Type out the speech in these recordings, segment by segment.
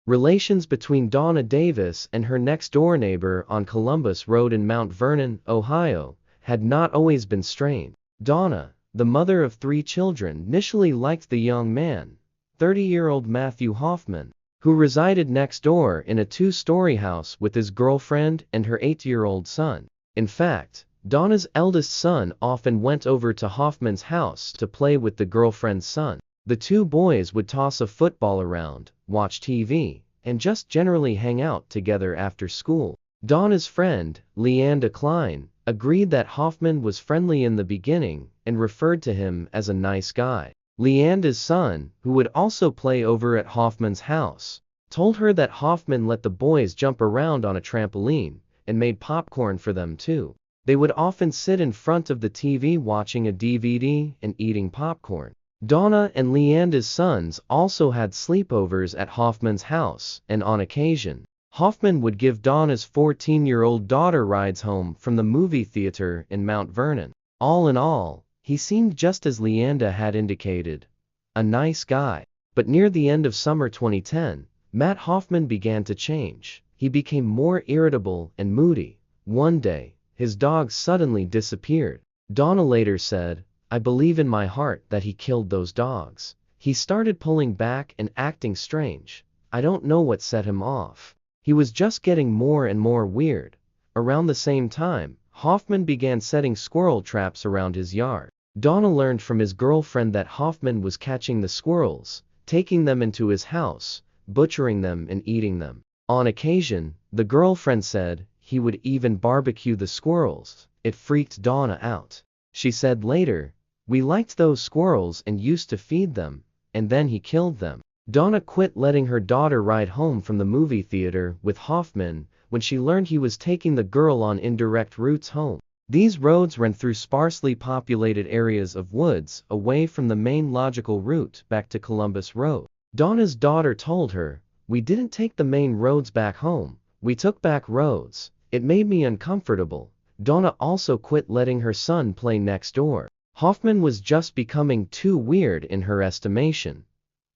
Relations between Donna Davis and her next-door neighbor on Columbus Road in Mount Vernon, Ohio, had not always been strained. Donna, the mother of 3 children, initially liked the young man, 30-year-old Matthew Hoffman, who resided next door in a 2-story house with his girlfriend and her 8-year-old son. In fact, Donna's eldest son often went over to Hoffman's house to play with the girlfriend's son. The 2 boys would toss a football around, watch TV, and just generally hang out together after school. Donna's friend, Leanda Klein, agreed that Hoffman was friendly in the beginning and referred to him as a nice guy. Leanda's son, who would also play over at Hoffman's house, told her that Hoffman let the boys jump around on a trampoline and made popcorn for them too. They would often sit in front of the TV watching a DVD and eating popcorn. Donna and Leanda's sons also had sleepovers at Hoffman's house, and on occasion, Hoffman would give Donna's 14-year-old daughter rides home from the movie theater in Mount Vernon. All in all, he seemed just as Leanda had indicated, a nice guy. But near the end of summer 2010, Matt Hoffman began to change. He became more irritable and moody. One day, his dogs suddenly disappeared. Donna later said, "I believe in my heart that he killed those dogs. He started pulling back and acting strange. I don't know what set him off. He was just getting more and more weird." Around the same time, Hoffman began setting squirrel traps around his yard. Donna learned from his girlfriend that Hoffman was catching the squirrels, taking them into his house, butchering them and eating them. On occasion, the girlfriend said, he would even barbecue the squirrels. It freaked Donna out. She said later, "We liked those squirrels and used to feed them, and then he killed them." Donna quit letting her daughter ride home from the movie theater with Hoffman when she learned he was taking the girl on indirect routes home. These roads ran through sparsely populated areas of woods away from the main logical route back to Columbus Road. Donna's daughter told her, "We didn't take the main roads back home, we took back roads. It made me uncomfortable." Donna also quit letting her son play next door. Hoffman was just becoming too weird in her estimation.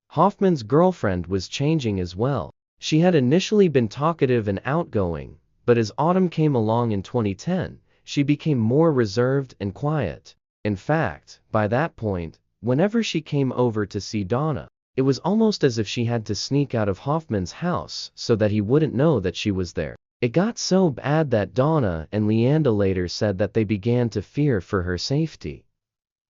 Hoffman's girlfriend was changing as well. She had initially been talkative and outgoing, but as autumn came along in 2010, she became more reserved and quiet. In fact, by that point, whenever she came over to see Donna, it was almost as if she had to sneak out of Hoffman's house so that he wouldn't know that she was there. It got so bad that Donna and Leanda later said that they began to fear for her safety.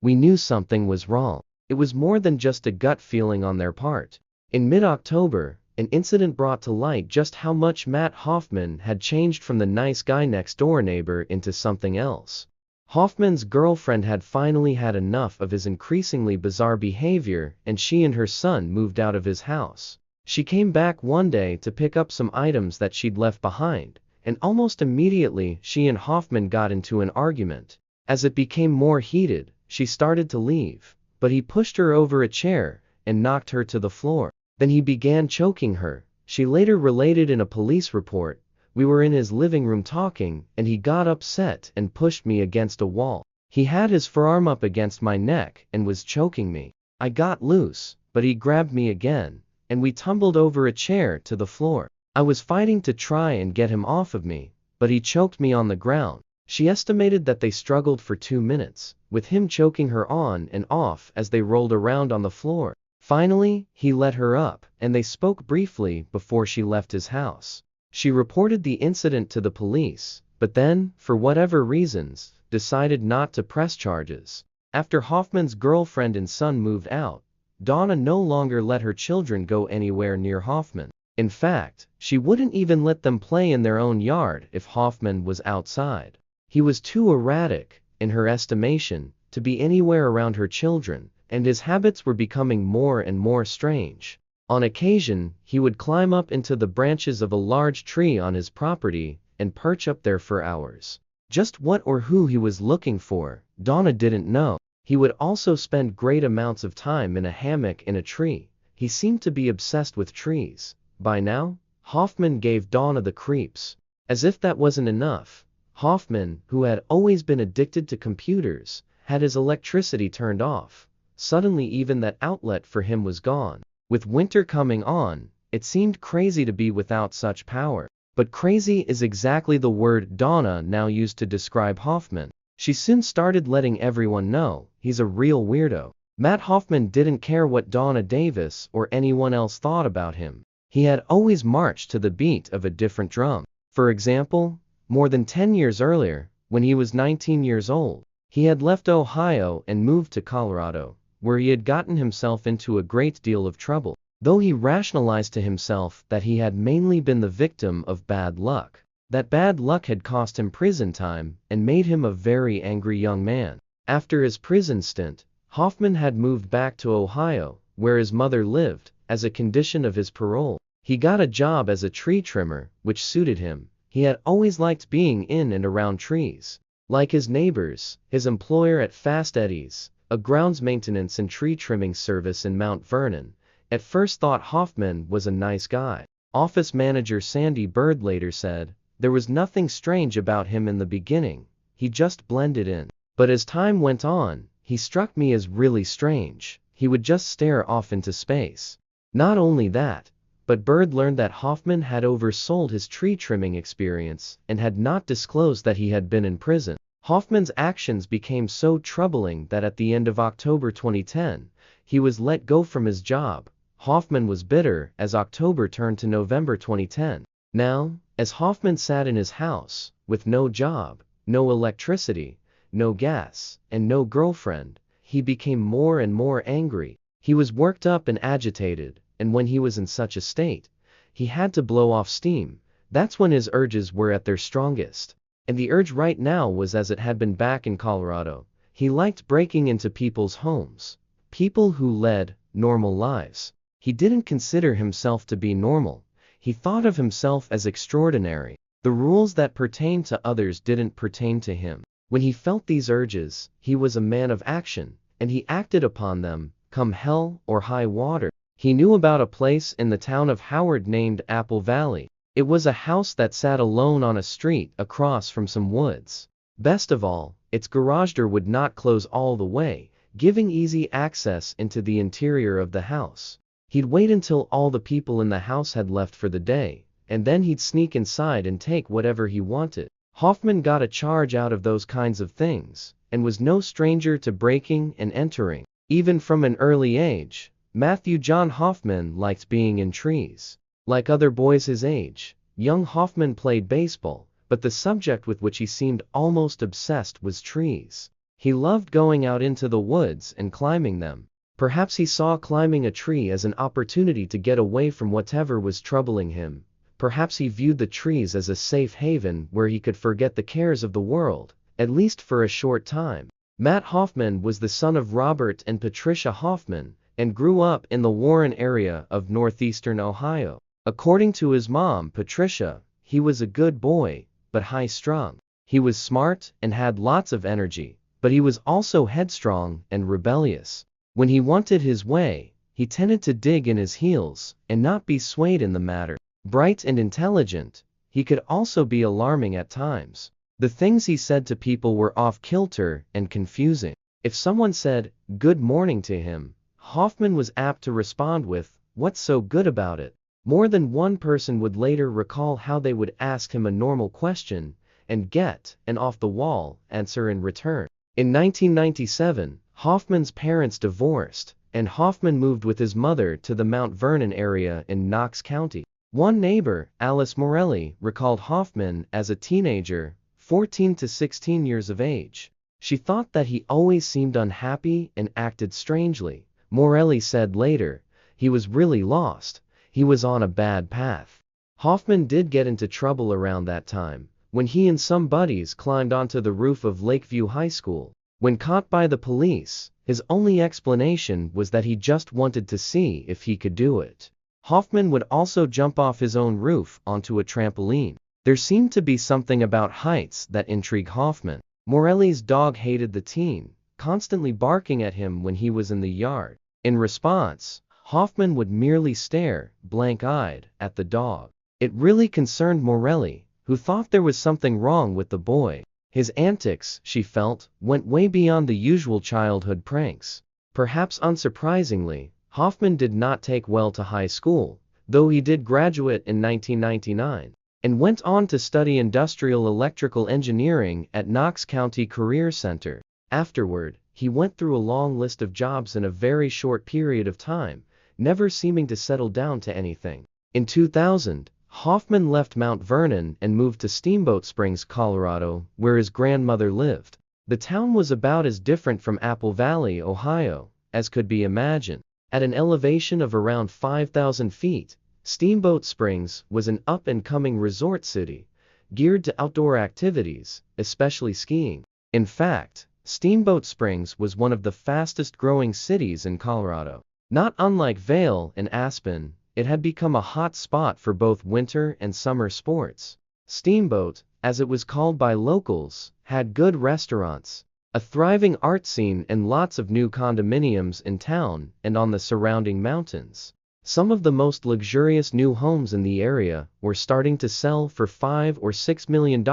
"We knew something was wrong. It was more than just a gut feeling on their part." In mid-October, an incident brought to light just how much Matt Hoffman had changed from the nice guy next door neighbor into something else. Hoffman's girlfriend had finally had enough of his increasingly bizarre behavior, and she and her son moved out of his house. She came back one day to pick up some items that she'd left behind, and almost immediately she and Hoffman got into an argument. As it became more heated, she started to leave, but he pushed her over a chair and knocked her to the floor. Then he began choking her. She later related in a police report, "We were in his living room talking, and he got upset and pushed me against a wall. He had his forearm up against my neck and was choking me. I got loose, but he grabbed me again, and we tumbled over a chair to the floor. I was fighting to try and get him off of me, but he choked me on the ground." She estimated that they struggled for 2 minutes, with him choking her on and off as they rolled around on the floor. Finally, he let her up, and they spoke briefly before she left his house. She reported the incident to the police, but then, for whatever reasons, decided not to press charges. After Hoffman's girlfriend and son moved out, Donna no longer let her children go anywhere near Hoffman. In fact, she wouldn't even let them play in their own yard if Hoffman was outside. He was too erratic, in her estimation, to be anywhere around her children, and his habits were becoming more and more strange. On occasion, he would climb up into the branches of a large tree on his property and perch up there for hours. Just what or who he was looking for, Donna didn't know. He would also spend great amounts of time in a hammock in a tree. He seemed to be obsessed with trees. By now, Hoffman gave Donna the creeps. As if that wasn't enough, Hoffman, who had always been addicted to computers, had his electricity turned off. Suddenly even that outlet for him was gone. With winter coming on, It seemed crazy to be without such power. But crazy is exactly the word Donna now used to describe Hoffman. She soon started letting everyone know he's a real weirdo. Matt Hoffman didn't care what Donna Davis or anyone else thought about him. He had always marched to the beat of a different drum. For example, more than 10 years earlier, when he was 19 years old, he had left Ohio and moved to Colorado, where he had gotten himself into a great deal of trouble, though he rationalized to himself that he had mainly been the victim of bad luck. That bad luck had cost him prison time and made him a very angry young man. After his prison stint, Hoffman had moved back to Ohio, where his mother lived, as a condition of his parole. He got a job as a tree trimmer, which suited him. He had always liked being in and around trees. Like his neighbors, his employer at Fast Eddie's, a grounds maintenance and tree trimming service in Mount Vernon, at first thought Hoffman was a nice guy. Office manager Sandy Bird later said, "There was nothing strange about him in the beginning, he just blended in. But as time went on, he struck me as really strange. He would just stare off into space." Not only that, but Bird learned that Hoffman had oversold his tree trimming experience and had not disclosed that he had been in prison. Hoffman's actions became so troubling that at the end of October 2010, he was let go from his job. Hoffman was bitter as October turned to November 2010. Now, as Hoffman sat in his house, with no job, no electricity, no gas, and no girlfriend, he became more and more angry. He was worked up and agitated, and when he was in such a state, he had to blow off steam. That's when his urges were at their strongest. And the urge right now was as it had been back in Colorado. He liked breaking into people's homes. People who led normal lives. He didn't consider himself to be normal. He thought of himself as extraordinary. The rules that pertained to others didn't pertain to him. When he felt these urges, he was a man of action, and he acted upon them, come hell or high water. He knew about a place in the town of Howard named Apple Valley. It was a house that sat alone on a street across from some woods. Best of all, its garage door would not close all the way, giving easy access into the interior of the house. He'd wait until all the people in the house had left for the day, and then he'd sneak inside and take whatever he wanted. Hoffman got a charge out of those kinds of things, and was no stranger to breaking and entering. Even from an early age, Matthew John Hoffman liked being in trees. Like other boys his age, young Hoffman played baseball, but the subject with which he seemed almost obsessed was trees. He loved going out into the woods and climbing them. Perhaps he saw climbing a tree as an opportunity to get away from whatever was troubling him. Perhaps he viewed the trees as a safe haven where he could forget the cares of the world, at least for a short time. Matt Hoffman was the son of Robert and Patricia Hoffman, and grew up in the Warren area of northeastern Ohio. According to his mom, Patricia, he was a good boy, but high-strung. He was smart and had lots of energy, but he was also headstrong and rebellious. When he wanted his way, he tended to dig in his heels and not be swayed in the matter. Bright and intelligent, he could also be alarming at times. The things he said to people were off-kilter and confusing. If someone said, "Good morning" to him, Hoffman was apt to respond with, "What's so good about it?" More than one person would later recall how they would ask him a normal question and get an off-the-wall answer in return. In 1997, Hoffman's parents divorced, and Hoffman moved with his mother to the Mount Vernon area in Knox County. One neighbor, Alice Morelli, recalled Hoffman as a teenager, 14 to 16 years of age. She thought that he always seemed unhappy and acted strangely. Morelli said later, "He was really lost. He was on a bad path." Hoffman did get into trouble around that time, when he and some buddies climbed onto the roof of Lakeview High School. When caught by the police, his only explanation was that he just wanted to see if he could do it. Hoffman would also jump off his own roof onto a trampoline. There seemed to be something about heights that intrigued Hoffman. Morelli's dog hated the teen, constantly barking at him when he was in the yard. In response, Hoffman would merely stare, blank-eyed, at the dog. It really concerned Morelli, who thought there was something wrong with the boy. His antics, she felt, went way beyond the usual childhood pranks. Perhaps unsurprisingly, Hoffman did not take well to high school. though he did graduate in 1999, and went on to study industrial electrical engineering at Knox County Career Center. Afterward, he went through a long list of jobs in a very short period of time, never seeming to settle down to anything. In 2000, Hoffman left Mount Vernon and moved to Steamboat Springs, Colorado, where his grandmother lived. The town was about as different from Apple Valley, Ohio, as could be imagined. At an elevation of around 5,000 feet, Steamboat Springs was an up-and-coming resort city, geared to outdoor activities, especially skiing. In fact, Steamboat Springs was one of the fastest-growing cities in Colorado. Not unlike Vail and Aspen, it had become a hot spot for both winter and summer sports. Steamboat, as it was called by locals, had good restaurants, a thriving art scene, and lots of new condominiums in town and on the surrounding mountains. Some of the most luxurious new homes in the area were starting to sell for $5 or $6 million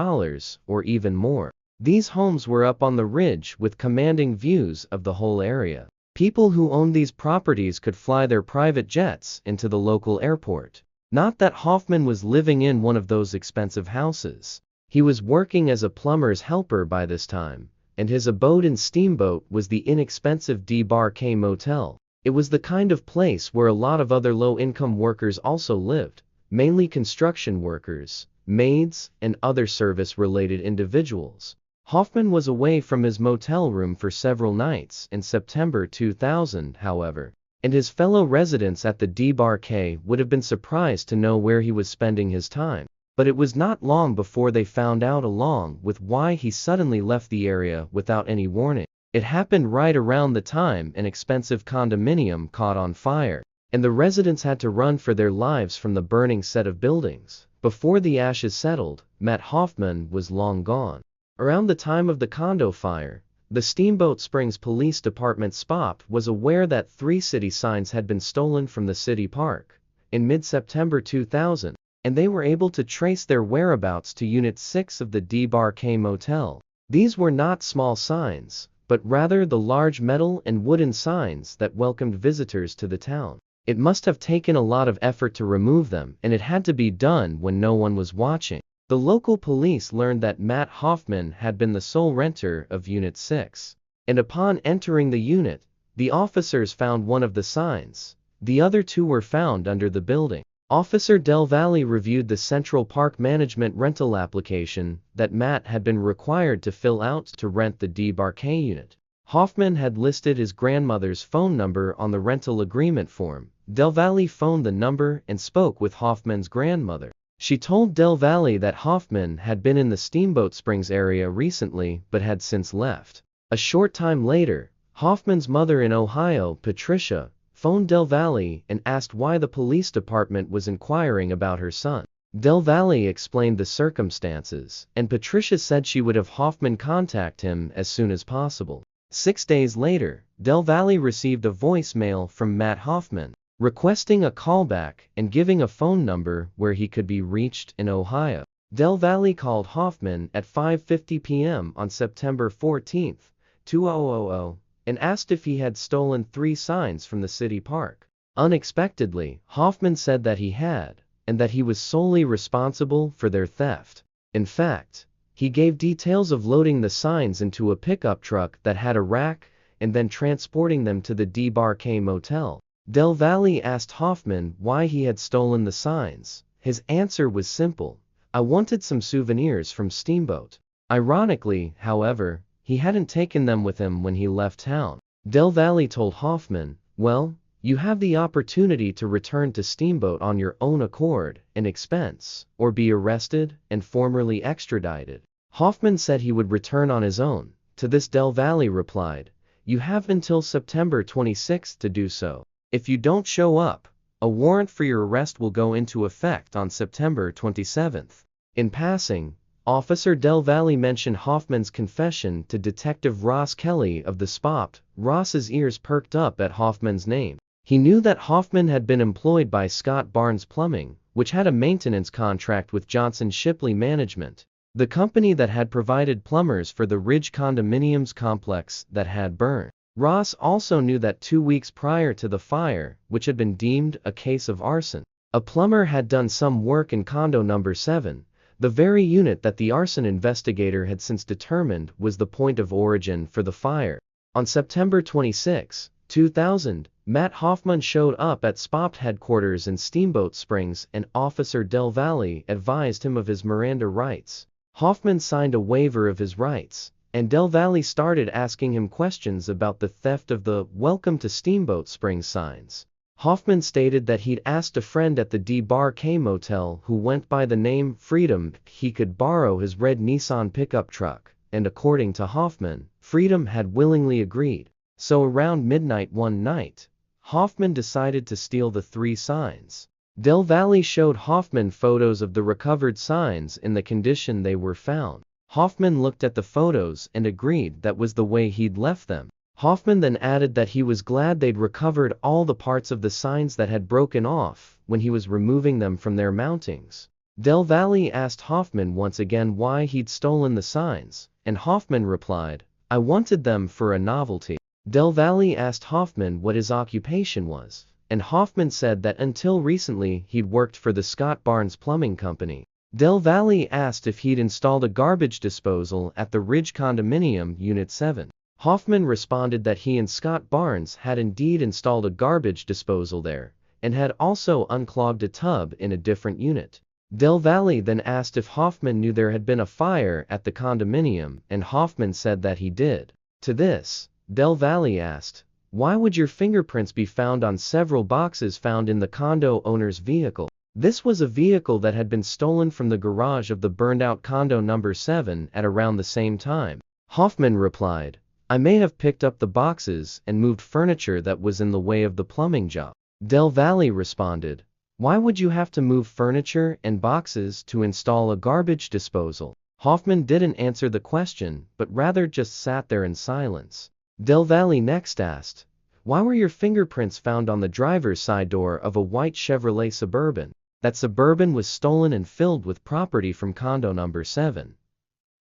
or even more. These homes were up on the ridge with commanding views of the whole area. People who owned these properties could fly their private jets into the local airport. Not that Hoffman was living in one of those expensive houses. He was working as a plumber's helper by this time, and his abode in Steamboat was the inexpensive DeBarque Motel. It was the kind of place where a lot of other low-income workers also lived, mainly construction workers, maids, and other service-related individuals. Hoffman was away from his motel room for several nights in September 2000, however, and his fellow residents at the DeBarque would have been surprised to know where he was spending his time. But it was not long before they found out, along with why he suddenly left the area without any warning. It happened right around the time an expensive condominium caught on fire, and the residents had to run for their lives from the burning set of buildings. Before the ashes settled, Matt Hoffman was long gone. Around the time of the condo fire, the Steamboat Springs Police Department SPOP was aware that 3 city signs had been stolen from the city park. In mid-September 2000, and they were able to trace their whereabouts to Unit 6 of the DeBarque Motel. These were not small signs, but rather the large metal and wooden signs that welcomed visitors to the town. It must have taken a lot of effort to remove them, and it had to be done when no one was watching. The local police learned that Matt Hoffman had been the sole renter of Unit 6, and upon entering the unit, the officers found one of the signs. The other 2 were found under the building. Officer Del Valle reviewed the Central Park Management rental application that Matt had been required to fill out to rent the DeBarque unit. Hoffman had listed his grandmother's phone number on the rental agreement form. Del Valle phoned the number and spoke with Hoffman's grandmother. She told Del Valle that Hoffman had been in the Steamboat Springs area recently but had since left. A short time later, Hoffman's mother in Ohio, Patricia, phoned Del Valle and asked why the police department was inquiring about her son. Del Valle explained the circumstances, and Patricia said she would have Hoffman contact him as soon as possible. 6 days later, Del Valle received a voicemail from Matt Hoffman, requesting a callback and giving a phone number where he could be reached in Ohio. Del Valle called Hoffman at 5:50 p.m. on September 14, 2000, and asked if he had stolen 3 signs from the city park. Unexpectedly, Hoffman said that he had, and that he was solely responsible for their theft. In fact, he gave details of loading the signs into a pickup truck that had a rack and then transporting them to the DeBarque Motel. Del Valle asked Hoffman why he had stolen the signs. His answer was simple: "I wanted some souvenirs from Steamboat." Ironically, however, he hadn't taken them with him when he left town. Del Valle told Hoffman, "Well, you have the opportunity to return to Steamboat on your own accord and expense, or be arrested and formally extradited." Hoffman said he would return on his own. To this, Del Valle replied, "You have until September 26 to do so. If you don't show up, a warrant for your arrest will go into effect on September 27. In passing, Officer Del Valle mentioned Hoffman's confession to Detective Ross Kelly of the SPOP. Ross's ears perked up at Hoffman's name. He knew that Hoffman had been employed by Scott Barnes Plumbing, which had a maintenance contract with Johnson Shipley Management, the company that had provided plumbers for the Ridge condominiums complex that had burned. Ross also knew that 2 weeks prior to the fire, which had been deemed a case of arson, A plumber had done some work in condo number 7, the very unit that the arson investigator had since determined was the point of origin for the fire. On September 26, 2000, Matt Hoffman showed up at SPOT headquarters in Steamboat Springs and Officer Del Valle advised him of his Miranda rights. Hoffman signed a waiver of his rights, and Del Valle started asking him questions about the theft of the "Welcome to Steamboat Springs" signs. Hoffman stated that he'd asked a friend at the D-Bar K Motel who went by the name Freedom he could borrow his red Nissan pickup truck, and according to Hoffman, Freedom had willingly agreed. So around midnight one night, Hoffman decided to steal the 3 signs. Del Valle showed Hoffman photos of the recovered signs in the condition they were found. Hoffman looked at the photos and agreed that was the way he'd left them. Hoffman then added that he was glad they'd recovered all the parts of the signs that had broken off when he was removing them from their mountings. Del Valle asked Hoffman once again why he'd stolen the signs, and Hoffman replied, "I wanted them for a novelty." Del Valle asked Hoffman what his occupation was, and Hoffman said that until recently he'd worked for the Scott Barnes Plumbing Company. Del Valle asked if he'd installed a garbage disposal at the Ridge Condominium Unit 7. Hoffman responded that he and Scott Barnes had indeed installed a garbage disposal there, and had also unclogged a tub in a different unit. Del Valle then asked if Hoffman knew there had been a fire at the condominium, and Hoffman said that he did. To this, Del Valle asked, "Why would your fingerprints be found on several boxes found in the condo owner's vehicle?" This was a vehicle that had been stolen from the garage of the burned-out condo number 7 at around the same time. Hoffman replied, "I may have picked up the boxes and moved furniture that was in the way of the plumbing job." Del Valle responded, "Why would you have to move furniture and boxes to install a garbage disposal?" Hoffman didn't answer the question, but rather just sat there in silence. Del Valle next asked, "Why were your fingerprints found on the driver's side door of a white Chevrolet Suburban? That Suburban was stolen and filled with property from condo number 7.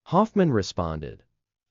Hoffman responded,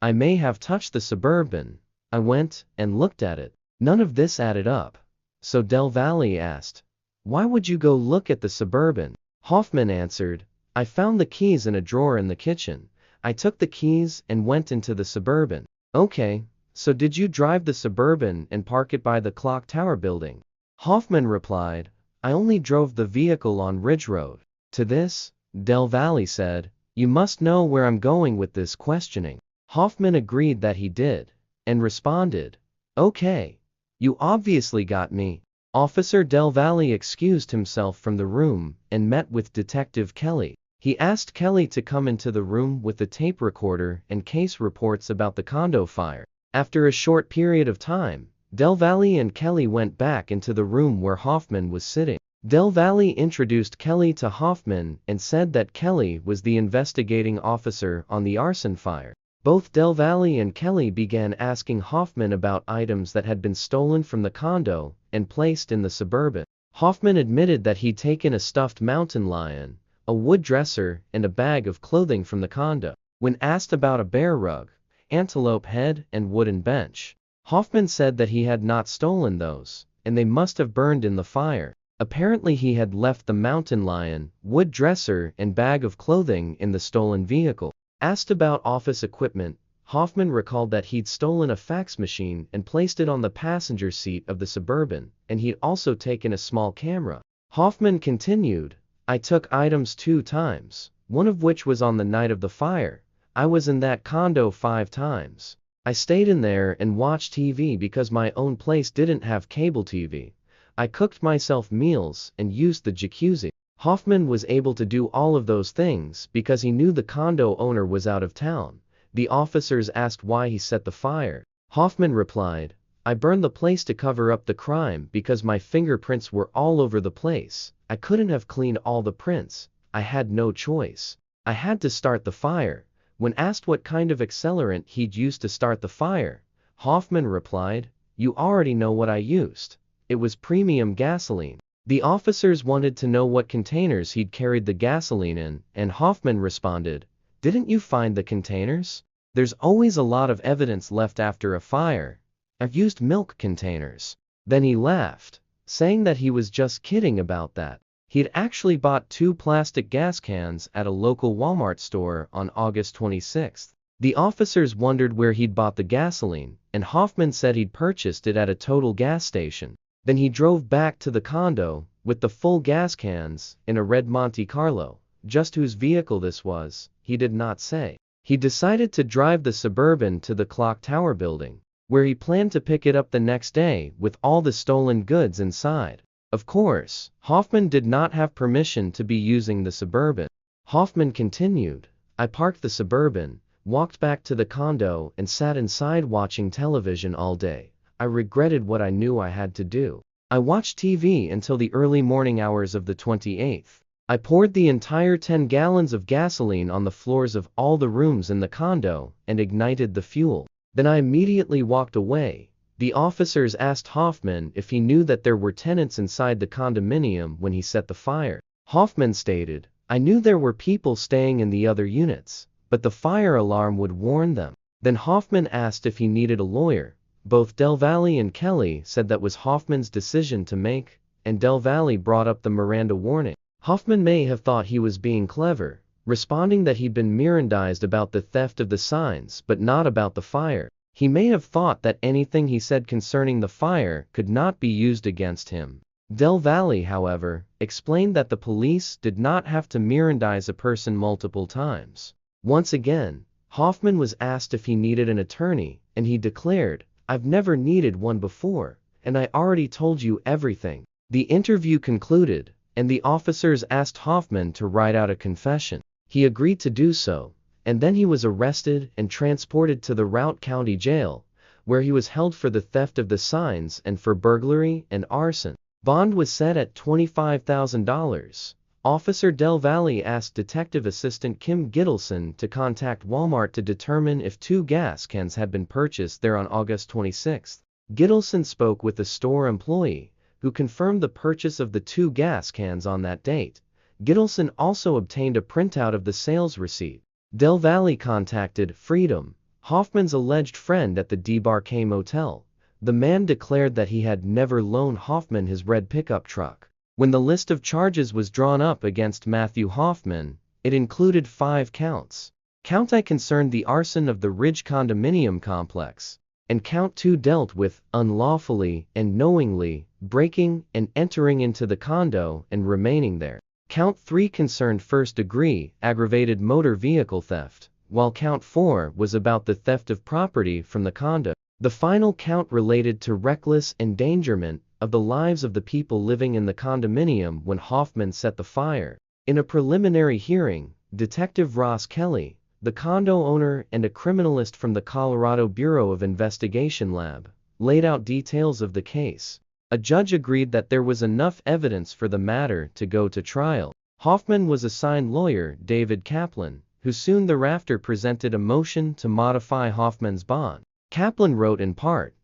"I may have touched the Suburban. I went and looked at it." None of this added up. So Del Valle asked, "Why would you go look at the Suburban?" Hoffman answered, "I found the keys in a drawer in the kitchen. I took the keys and went into the Suburban." "Okay, so did you drive the Suburban and park it by the Clock Tower building?" Hoffman replied, "I only drove the vehicle on Ridge Road." To this, Del Valle said, "You must know where I'm going with this questioning." Hoffman agreed that he did, and responded, "Okay, you obviously got me." Officer Del Valle excused himself from the room and met with Detective Kelly. He asked Kelly to come into the room with the tape recorder and case reports about the condo fire. After a short period of time, Del Valle and Kelly went back into the room where Hoffman was sitting. Del Valle introduced Kelly to Hoffman and said that Kelly was the investigating officer on the arson fire. Both Del Valle and Kelly began asking Hoffman about items that had been stolen from the condo and placed in the Suburban. Hoffman admitted that he'd taken a stuffed mountain lion, a wood dresser, and a bag of clothing from the condo. When asked about a bear rug, antelope head, and wooden bench, Hoffman said that he had not stolen those, and they must have burned in the fire. Apparently he had left the mountain lion, wood dresser, and bag of clothing in the stolen vehicle. Asked about office equipment, Hoffman recalled that he'd stolen a fax machine and placed it on the passenger seat of the Suburban, and he'd also taken a small camera. Hoffman continued, "I took items 2 times, one of which was on the night of the fire. I was in that condo 5 times. I stayed in there and watched TV because my own place didn't have cable TV. I cooked myself meals and used the jacuzzi." Hoffman was able to do all of those things because he knew the condo owner was out of town. The officers asked why he set the fire. Hoffman replied, "I burned the place to cover up the crime because my fingerprints were all over the place. I couldn't have cleaned all the prints. I had no choice. I had to start the fire." When asked what kind of accelerant he'd used to start the fire, Hoffman replied, "You already know what I used. It was premium gasoline." The officers wanted to know what containers he'd carried the gasoline in, and Hoffman responded, "Didn't you find the containers? There's always a lot of evidence left after a fire. I've used milk containers." Then he laughed, saying that he was just kidding about that. He'd actually bought 2 plastic gas cans at a local Walmart store on August 26. The officers wondered where he'd bought the gasoline, and Hoffman said he'd purchased it at a Total gas station. Then he drove back to the condo with the full gas cans in a red Monte Carlo. Just whose vehicle this was, he did not say. He decided to drive the Suburban to the Clock Tower building, where he planned to pick it up the next day with all the stolen goods inside. Of course, Hoffman did not have permission to be using the Suburban. Hoffman continued, "I parked the Suburban, walked back to the condo and sat inside watching television all day. I regretted what I knew I had to do. I watched TV until the early morning hours of the 28th. I poured the entire 10 gallons of gasoline on the floors of all the rooms in the condo and ignited the fuel. Then I immediately walked away." The officers asked Hoffman if he knew that there were tenants inside the condominium when he set the fire. Hoffman stated, "I knew there were people staying in the other units, but the fire alarm would warn them." Then Hoffman asked if he needed a lawyer. Both Del Valle and Kelly said that was Hoffman's decision to make, and Del Valle brought up the Miranda warning. Hoffman may have thought he was being clever, responding that he'd been Mirandized about the theft of the signs but not about the fire. He may have thought that anything he said concerning the fire could not be used against him. Del Valle, however, explained that the police did not have to Mirandize a person multiple times. Once again, Hoffman was asked if he needed an attorney, and he declared, "I've never needed one before, and I already told you everything." The interview concluded, and the officers asked Hoffman to write out a confession. He agreed to do so, and then he was arrested and transported to the Routt County Jail, where he was held for the theft of the signs and for burglary and arson. Bond was set at $25,000. Officer Del Valle asked Detective Assistant Kim Gittleson to contact Walmart to determine if 2 gas cans had been purchased there on August 26. Gittleson spoke with a store employee, who confirmed the purchase of the 2 gas cans on that date. Gittleson also obtained a printout of the sales receipt. Del Valle contacted Freedom, Hoffman's alleged friend at the DeBarque Motel. The man declared that he had never loaned Hoffman his red pickup truck. When the list of charges was drawn up against Matthew Hoffman, it included 5 counts. Count I concerned the arson of the Ridge condominium complex, and Count 2 dealt with unlawfully and knowingly breaking and entering into the condo and remaining there. Count 3 concerned first-degree aggravated motor vehicle theft, while Count 4 was about the theft of property from the condo. The final count related to reckless endangerment of the lives of the people living in the condominium when Hoffman set the fire. In a preliminary hearing, Detective Ross Kelly, the condo owner and a criminalist from the Colorado Bureau of Investigation Lab, laid out details of the case. A judge agreed that there was enough evidence for the matter to go to trial. Hoffman was assigned lawyer David Kaplan, who soon thereafter presented a motion to modify Hoffman's bond. Kaplan wrote in part,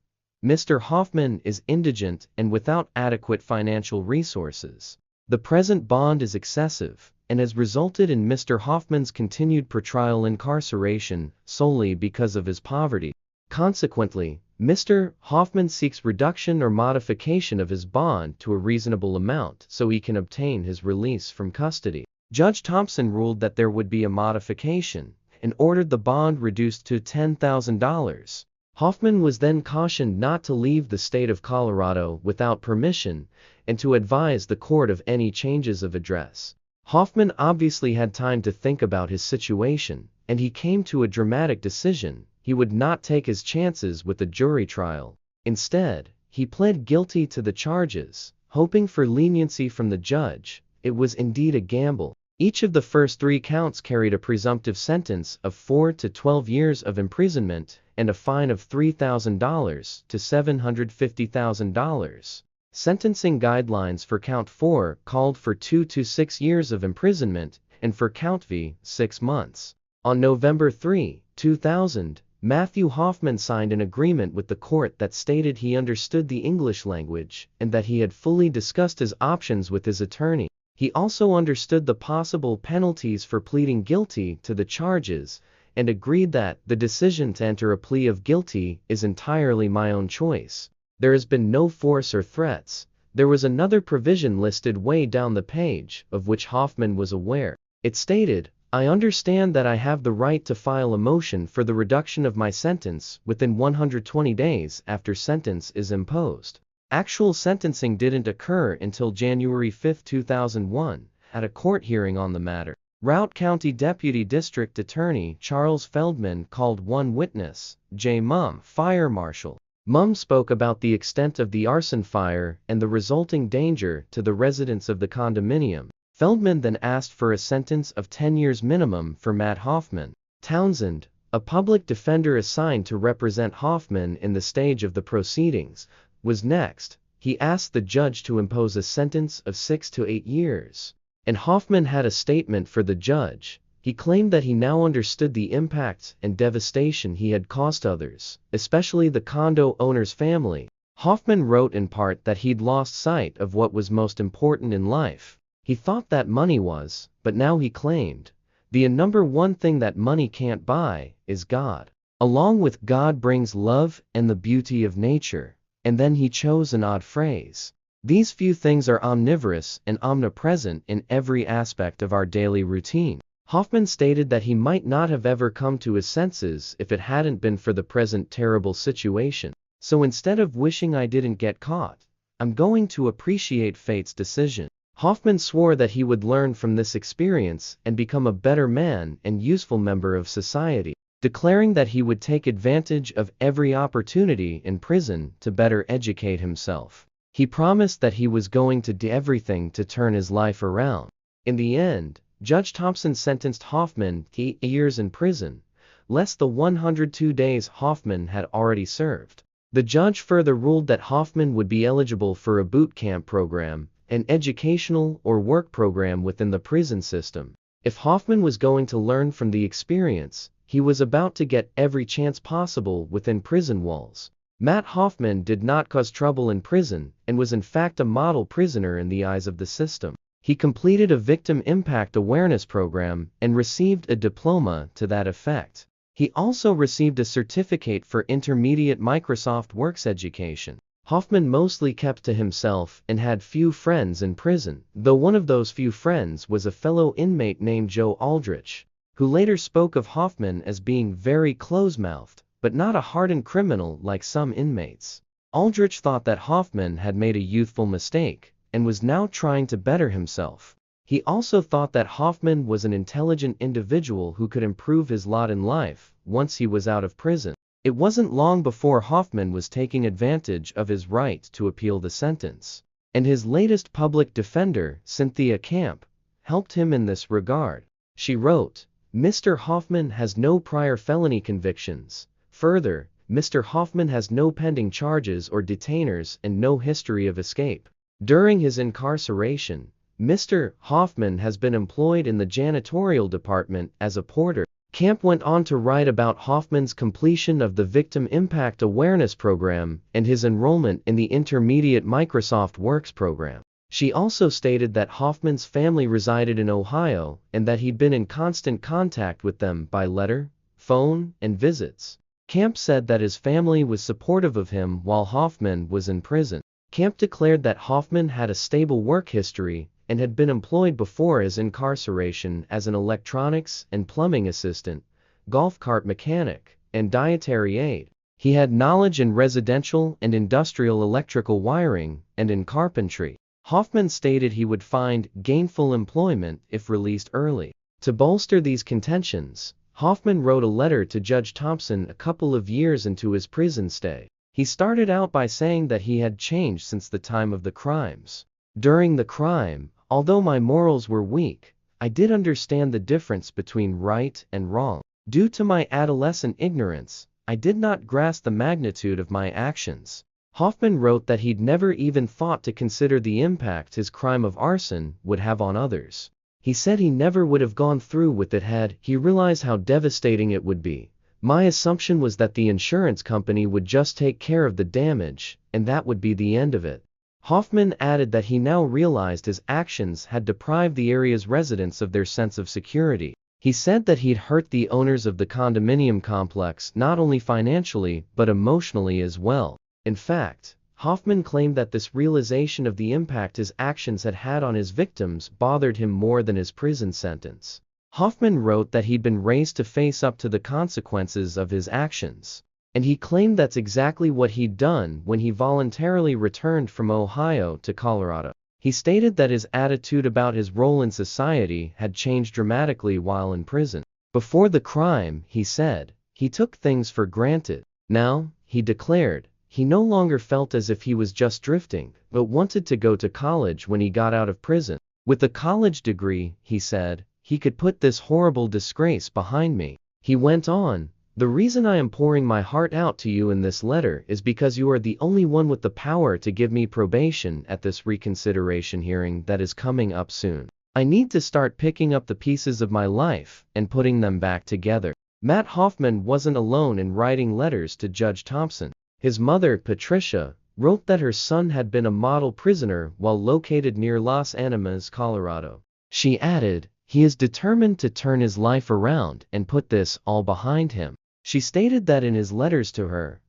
"Mr. Hoffman is indigent and without adequate financial resources. The present bond is excessive and has resulted in Mr. Hoffman's continued pretrial incarceration solely because of his poverty. Consequently, Mr. Hoffman seeks reduction or modification of his bond to a reasonable amount so he can obtain his release from custody." Judge Thompson ruled that there would be a modification and ordered the bond reduced to $10,000. Hoffman was then cautioned not to leave the state of Colorado without permission and to advise the court of any changes of address. Hoffman obviously had time to think about his situation, and he came to a dramatic decision. He would not take his chances with a jury trial. Instead, he pled guilty to the charges, hoping for leniency from the judge. It was indeed a gamble. Each of the first 3 counts carried a presumptive sentence of 4 to 12 years of imprisonment and a fine of $3,000 to $750,000. Sentencing guidelines for Count 4 called for 2 to 6 years of imprisonment and for Count V, 6 months. On November 3, 2000, Matthew Hoffman signed an agreement with the court that stated he understood the English language and that he had fully discussed his options with his attorney. He also understood the possible penalties for pleading guilty to the charges and agreed that the decision to enter a plea of guilty is entirely my own choice. There has been no force or threats. There was another provision listed way down the page, of which Hoffman was aware. It stated, "I understand that I have the right to file a motion for the reduction of my sentence within 120 days after sentence is imposed." Actual sentencing didn't occur until January 5, 2001, at a court hearing on the matter. Routt County Deputy District Attorney Charles Feldman called one witness, J. Mum, fire marshal. Mum spoke about the extent of the arson fire and the resulting danger to the residents of the condominium. Feldman then asked for a sentence of 10 years minimum for Matt Hoffman. Townsend, a public defender assigned to represent Hoffman in the stage of the proceedings, was next. He asked the judge to impose a sentence of 6 to 8 years. And Hoffman had a statement for the judge. He claimed that he now understood the impact and devastation he had caused others, especially the condo owner's family. Hoffman wrote in part that he'd lost sight of what was most important in life. He thought that money was, but now he claimed, the number one thing that money can't buy is God. Along with God brings love and the beauty of nature. And then he chose an odd phrase. These few things are omnivorous and omnipresent in every aspect of our daily routine. Hoffman stated that he might not have ever come to his senses if it hadn't been for the present terrible situation. So instead of wishing I didn't get caught, I'm going to appreciate fate's decision. Hoffman swore that he would learn from this experience and become a better man and useful member of society, declaring that he would take advantage of every opportunity in prison to better educate himself. He promised that he was going to do everything to turn his life around. In the end, Judge Thompson sentenced Hoffman to 8 years in prison, less the 102 days Hoffman had already served. The judge further ruled that Hoffman would be eligible for a boot camp program, an educational or work program within the prison system. If Hoffman was going to learn from the experience, he was about to get every chance possible within prison walls. Matt Hoffman did not cause trouble in prison and was in fact a model prisoner in the eyes of the system. He completed a victim impact awareness program and received a diploma to that effect. He also received a certificate for intermediate Microsoft Works education. Hoffman mostly kept to himself and had few friends in prison, though one of those few friends was a fellow inmate named Joe Aldrich, who later spoke of Hoffman as being very close-mouthed, but not a hardened criminal like some inmates. Aldrich thought that Hoffman had made a youthful mistake and was now trying to better himself. He also thought that Hoffman was an intelligent individual who could improve his lot in life once he was out of prison. It wasn't long before Hoffman was taking advantage of his right to appeal the sentence, and his latest public defender, Cynthia Camp, helped him in this regard. She wrote, "Mr. Hoffman has no prior felony convictions. Further, Mr. Hoffman has no pending charges or detainers and no history of escape. During his incarceration, Mr. Hoffman has been employed in the janitorial department as a porter." Camp went on to write about Hoffman's completion of the Victim Impact Awareness Program and his enrollment in the Intermediate Microsoft Works program. She also stated that Hoffman's family resided in Ohio and that he'd been in constant contact with them by letter, phone, and visits. Camp said that his family was supportive of him while Hoffman was in prison. Camp declared that Hoffman had a stable work history and had been employed before his incarceration as an electronics and plumbing assistant, golf cart mechanic, and dietary aide. He had knowledge in residential and industrial electrical wiring and in carpentry. Hoffman stated he would find gainful employment if released early. To bolster these contentions, Hoffman wrote a letter to Judge Thompson a couple of years into his prison stay. He started out by saying that he had changed since the time of the crimes. "During the crime, although my morals were weak, I did understand the difference between right and wrong. Due to my adolescent ignorance, I did not grasp the magnitude of my actions." Hoffman wrote that he'd never even thought to consider the impact his crime of arson would have on others. He said he never would have gone through with it had he realized how devastating it would be. "My assumption was that the insurance company would just take care of the damage, and that would be the end of it." Hoffman added that he now realized his actions had deprived the area's residents of their sense of security. He said that he'd hurt the owners of the condominium complex not only financially but emotionally as well. In fact, Hoffman claimed that this realization of the impact his actions had had on his victims bothered him more than his prison sentence. Hoffman wrote that he'd been raised to face up to the consequences of his actions. And he claimed that's exactly what he'd done when he voluntarily returned from Ohio to Colorado. He stated that his attitude about his role in society had changed dramatically while in prison. Before the crime, he said, he took things for granted. Now, he declared, he no longer felt as if he was just drifting, but wanted to go to college when he got out of prison. With a college degree, he said, he could put this horrible disgrace behind me. He went on, the reason I am pouring my heart out to you in this letter is because you are the only one with the power to give me probation at this reconsideration hearing that is coming up soon. I need to start picking up the pieces of my life and putting them back together. Matt Hoffman wasn't alone in writing letters to Judge Thompson. His mother, Patricia, wrote that her son had been a model prisoner while located near Los Animas, Colorado. She added, he is determined to turn his life around and put this all behind him. She stated that in his letters to her,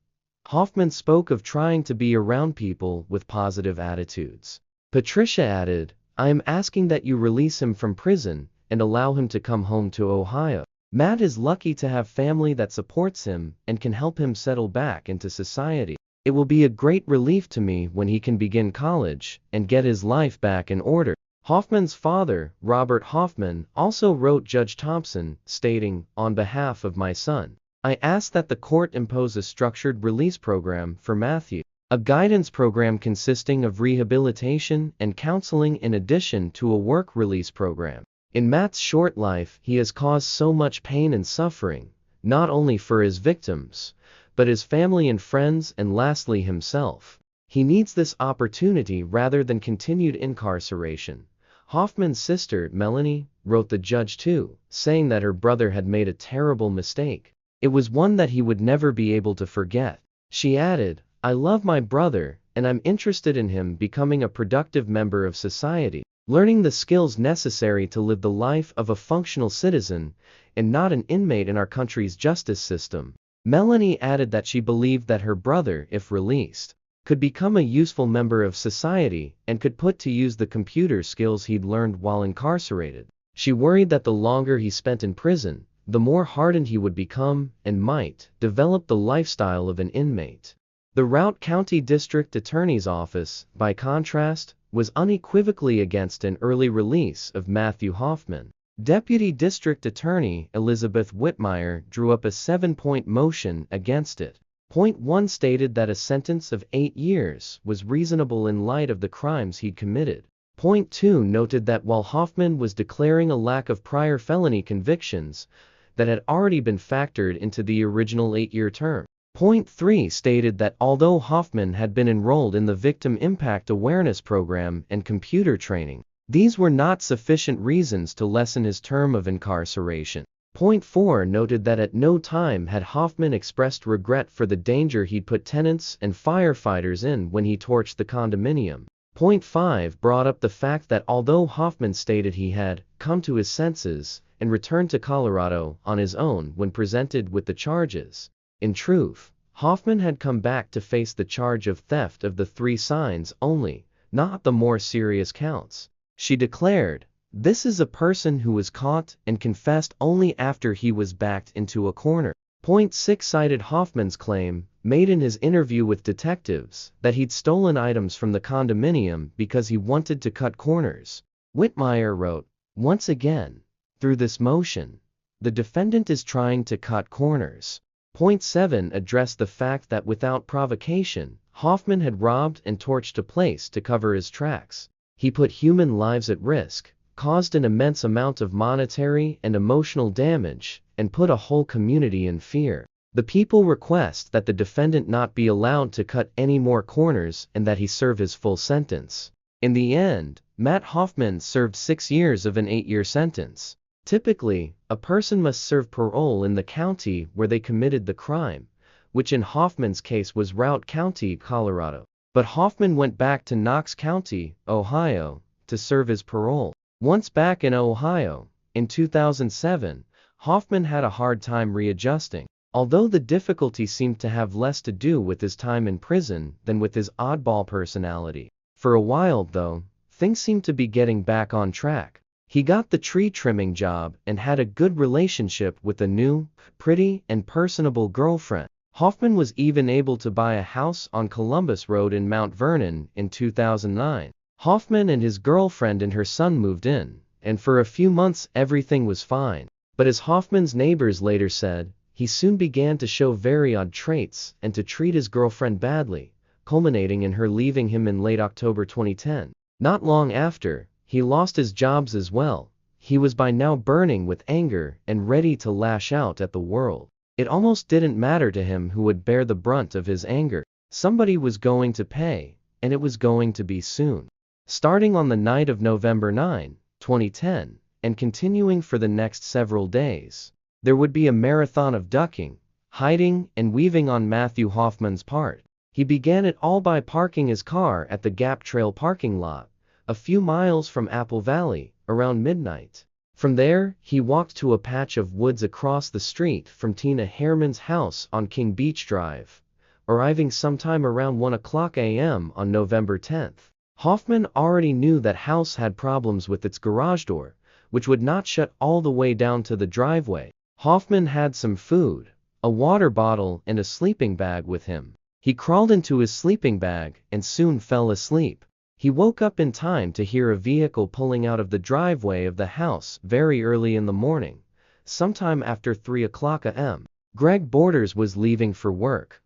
Hoffman spoke of trying to be around people with positive attitudes. Patricia added, I am asking that you release him from prison and allow him to come home to Ohio. Matt is lucky to have family that supports him and can help him settle back into society. It will be a great relief to me when he can begin college and get his life back in order. Hoffman's father, Robert Hoffman, also wrote Judge Thompson, stating, on behalf of my son, I ask that the court impose a structured release program for Matthew, a guidance program consisting of rehabilitation and counseling in addition to a work release program. In Matt's short life, he has caused so much pain and suffering, not only for his victims, but his family and friends, and lastly himself. He needs this opportunity rather than continued incarceration. Hoffman's sister, Melanie, wrote the judge too, saying that her brother had made a terrible mistake. It was one that he would never be able to forget. She added, I love my brother, and I'm interested in him becoming a productive member of society, learning the skills necessary to live the life of a functional citizen, and not an inmate in our country's justice system. Melanie added that she believed that her brother, if released, could become a useful member of society and could put to use the computer skills he'd learned while incarcerated. She worried that the longer he spent in prison, the more hardened he would become and might develop the lifestyle of an inmate. The Routt County District Attorney's Office, by contrast, was unequivocally against an early release of Matthew Hoffman. Deputy District Attorney Elizabeth Whitmire drew up a 7-point motion against it. Point 1 stated that a sentence of 8 years was reasonable in light of the crimes he'd committed. Point 2 noted that while Hoffman was declaring a lack of prior felony convictions that had already been factored into the original 8-year term. Point 3 stated that although Hoffman had been enrolled in the Victim Impact Awareness Program and computer training, these were not sufficient reasons to lessen his term of incarceration. Point 4 noted that at no time had Hoffman expressed regret for the danger he'd put tenants and firefighters in when he torched the condominium. Point 5 brought up the fact that although Hoffman stated he had come to his senses and returned to Colorado on his own when presented with the charges, in truth, Hoffman had come back to face the charge of theft of the 3 signs only, not the more serious counts. She declared, this is a person who was caught and confessed only after he was backed into a corner. Point 6 cited Hoffman's claim, made in his interview with detectives, that he'd stolen items from the condominium because he wanted to cut corners. Whitmire wrote, once again, through this motion, the defendant is trying to cut corners. Point 7 addressed the fact that without provocation, Hoffman had robbed and torched a place to cover his tracks. He put human lives at risk, caused an immense amount of monetary and emotional damage, and put a whole community in fear. The people request that the defendant not be allowed to cut any more corners and that he serve his full sentence. In the end, Matt Hoffman served 6 years of an 8-year sentence. Typically, a person must serve parole in the county where they committed the crime, which in Hoffman's case was Routt County, Colorado. But Hoffman went back to Knox County, Ohio, to serve his parole. Once back in Ohio, in 2007, Hoffman had a hard time readjusting. although the difficulty seemed to have less to do with his time in prison than with his oddball personality. For a while, though, things seemed to be getting back on track. He got the tree trimming job and had a good relationship with a new, pretty, and personable girlfriend. Hoffman was even able to buy a house on Columbus Road in Mount Vernon in 2009. Hoffman and his girlfriend and her son moved in, and for a few months everything was fine. But as Hoffman's neighbors later said, he soon began to show very odd traits and to treat his girlfriend badly, culminating in her leaving him in late October 2010. Not long after, he lost his jobs as well. He was by now burning with anger and ready to lash out at the world. It almost didn't matter to him who would bear the brunt of his anger. Somebody was going to pay, and it was going to be soon. Starting on the night of November 9, 2010, and continuing for the next several days, there would be a marathon of ducking, hiding, and weaving on Matthew Hoffman's part. He began it all by parking his car at the Gap Trail parking lot, a few miles from Apple Valley, around midnight. From there, he walked to a patch of woods across the street from Tina Herman's house on King Beach Drive, arriving sometime around 1:00 a.m. on November 10th. Hoffman already knew that house had problems with its garage door, which would not shut all the way down to the driveway. Hoffman had some food, a water bottle, and a sleeping bag with him. He crawled into his sleeping bag and soon fell asleep. He woke up in time to hear a vehicle pulling out of the driveway of the house very early in the morning, sometime after 3:00 a.m. Greg Borders was leaving for work.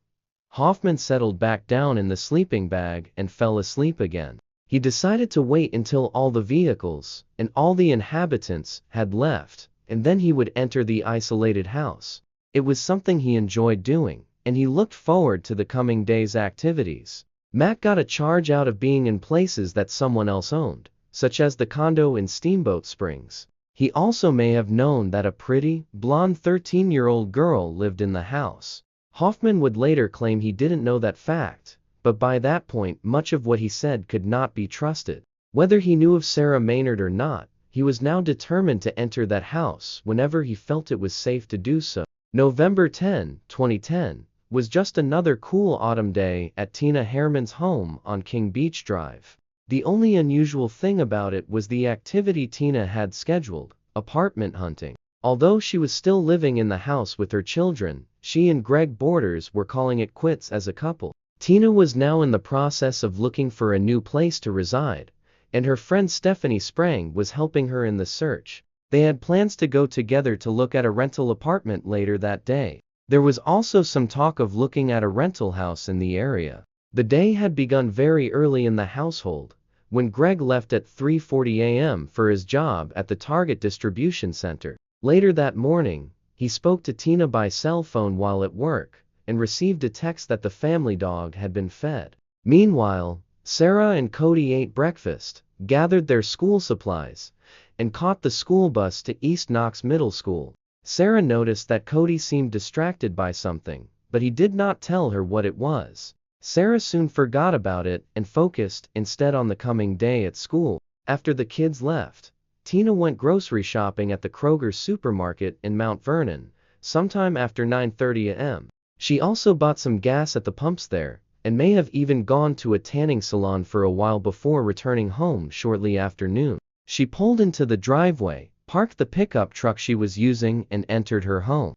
Hoffman settled back down in the sleeping bag and fell asleep again. He decided to wait until all the vehicles and all the inhabitants had left, and then he would enter the isolated house. It was something he enjoyed doing, and he looked forward to the coming day's activities. Matt got a charge out of being in places that someone else owned, such as the condo in Steamboat Springs. He also may have known that a pretty, blonde 13-year-old girl lived in the house. Hoffman would later claim he didn't know that fact, but by that point much of what he said could not be trusted. Whether he knew of Sarah Maynard or not, he was now determined to enter that house whenever he felt it was safe to do so. November 10, 2010, was just another cool autumn day at Tina Herman's home on King Beach Drive. The only unusual thing about it was the activity Tina had scheduled, apartment hunting. Although she was still living in the house with her children, she and Greg Borders were calling it quits as a couple. Tina was now in the process of looking for a new place to reside, and her friend Stephanie Sprang was helping her in the search. They had plans to go together to look at a rental apartment later that day. There was also some talk of looking at a rental house in the area. The day had begun very early in the household, when Greg left at 3:40 a.m. for his job at the Target distribution center. Later that morning, he spoke to Tina by cell phone while at work, and received a text that the family dog had been fed. Meanwhile, Sarah and Cody ate breakfast, gathered their school supplies, and caught the school bus to East Knox Middle School. Sarah noticed that Cody seemed distracted by something, but he did not tell her what it was. Sarah soon forgot about it and focused instead on the coming day at school. After the kids left, Tina went grocery shopping at the Kroger supermarket in Mount Vernon, sometime after 9:30 a.m. She also bought some gas at the pumps there, and may have even gone to a tanning salon for a while before returning home shortly after noon. She pulled into the driveway, parked the pickup truck she was using, and entered her home.